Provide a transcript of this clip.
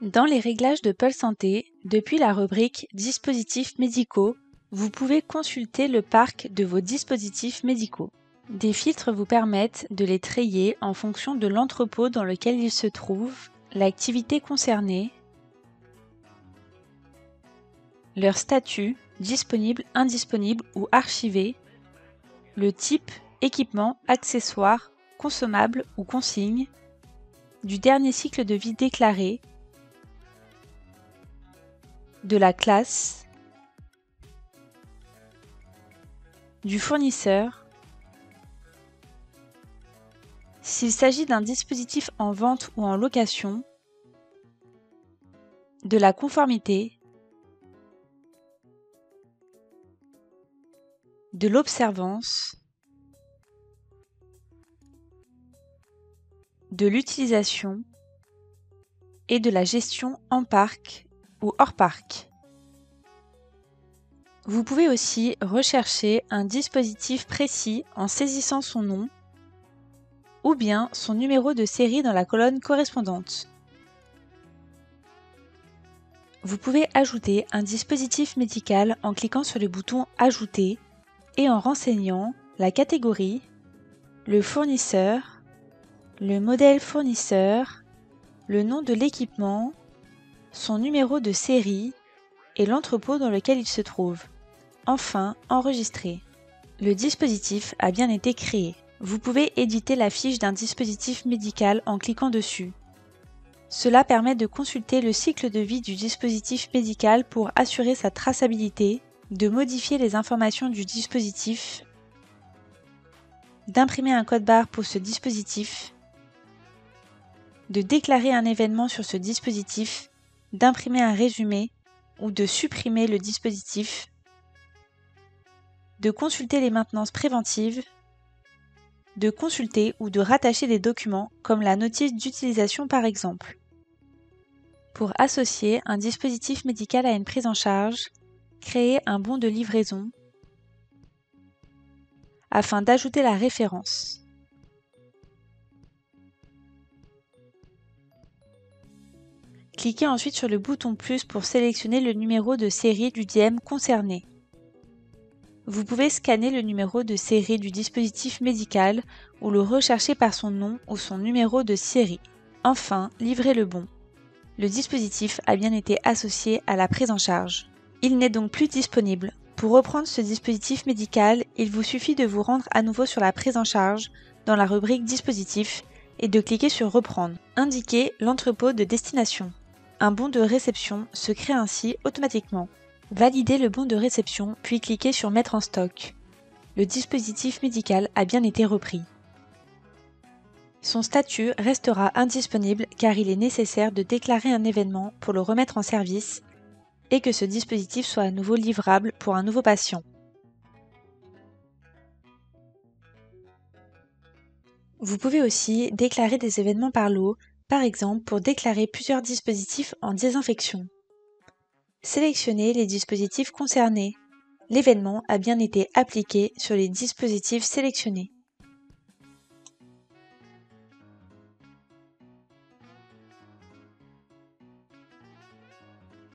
Dans les réglages de Pôle Santé, depuis la rubrique Dispositifs médicaux, vous pouvez consulter le parc de vos dispositifs médicaux. Des filtres vous permettent de les trier en fonction de l'entrepôt dans lequel ils se trouvent, l'activité concernée, leur statut, disponible, indisponible ou archivé, le type, équipement, accessoire, consommable ou consigne, du dernier cycle de vie déclaré, de la classe, du fournisseur, s'il s'agit d'un dispositif en vente ou en location, de la conformité, de l'observance, de l'utilisation et de la gestion en parc ou hors parc. Vous pouvez aussi rechercher un dispositif précis en saisissant son nom ou bien son numéro de série dans la colonne correspondante. Vous pouvez ajouter un dispositif médical en cliquant sur le bouton « Ajouter » et en renseignant la catégorie, le fournisseur, le modèle fournisseur, le nom de l'équipement, son numéro de série et l'entrepôt dans lequel il se trouve. Enfin, enregistrer. Le dispositif a bien été créé. Vous pouvez éditer la fiche d'un dispositif médical en cliquant dessus. Cela permet de consulter le cycle de vie du dispositif médical pour assurer sa traçabilité, de modifier les informations du dispositif, d'imprimer un code-barre pour ce dispositif, de déclarer un événement sur ce dispositif, d'imprimer un résumé ou de supprimer le dispositif, de consulter les maintenances préventives, de consulter ou de rattacher des documents comme la notice d'utilisation par exemple. Pour associer un dispositif médical à une prise en charge, créer un bon de livraison afin d'ajouter la référence. Cliquez ensuite sur le bouton plus pour sélectionner le numéro de série du DM concerné. Vous pouvez scanner le numéro de série du dispositif médical ou le rechercher par son nom ou son numéro de série. Enfin, livrez le bon. Le dispositif a bien été associé à la prise en charge. Il n'est donc plus disponible. Pour reprendre ce dispositif médical, il vous suffit de vous rendre à nouveau sur la prise en charge dans la rubrique Dispositifs et de cliquer sur Reprendre. Indiquez l'entrepôt de destination. Un bon de réception se crée ainsi automatiquement. Validez le bon de réception puis cliquez sur Mettre en stock. Le dispositif médical a bien été repris. Son statut restera indisponible car il est nécessaire de déclarer un événement pour le remettre en service et que ce dispositif soit à nouveau livrable pour un nouveau patient. Vous pouvez aussi déclarer des événements par lot, par exemple pour déclarer plusieurs dispositifs en désinfection. Sélectionnez les dispositifs concernés. L'événement a bien été appliqué sur les dispositifs sélectionnés.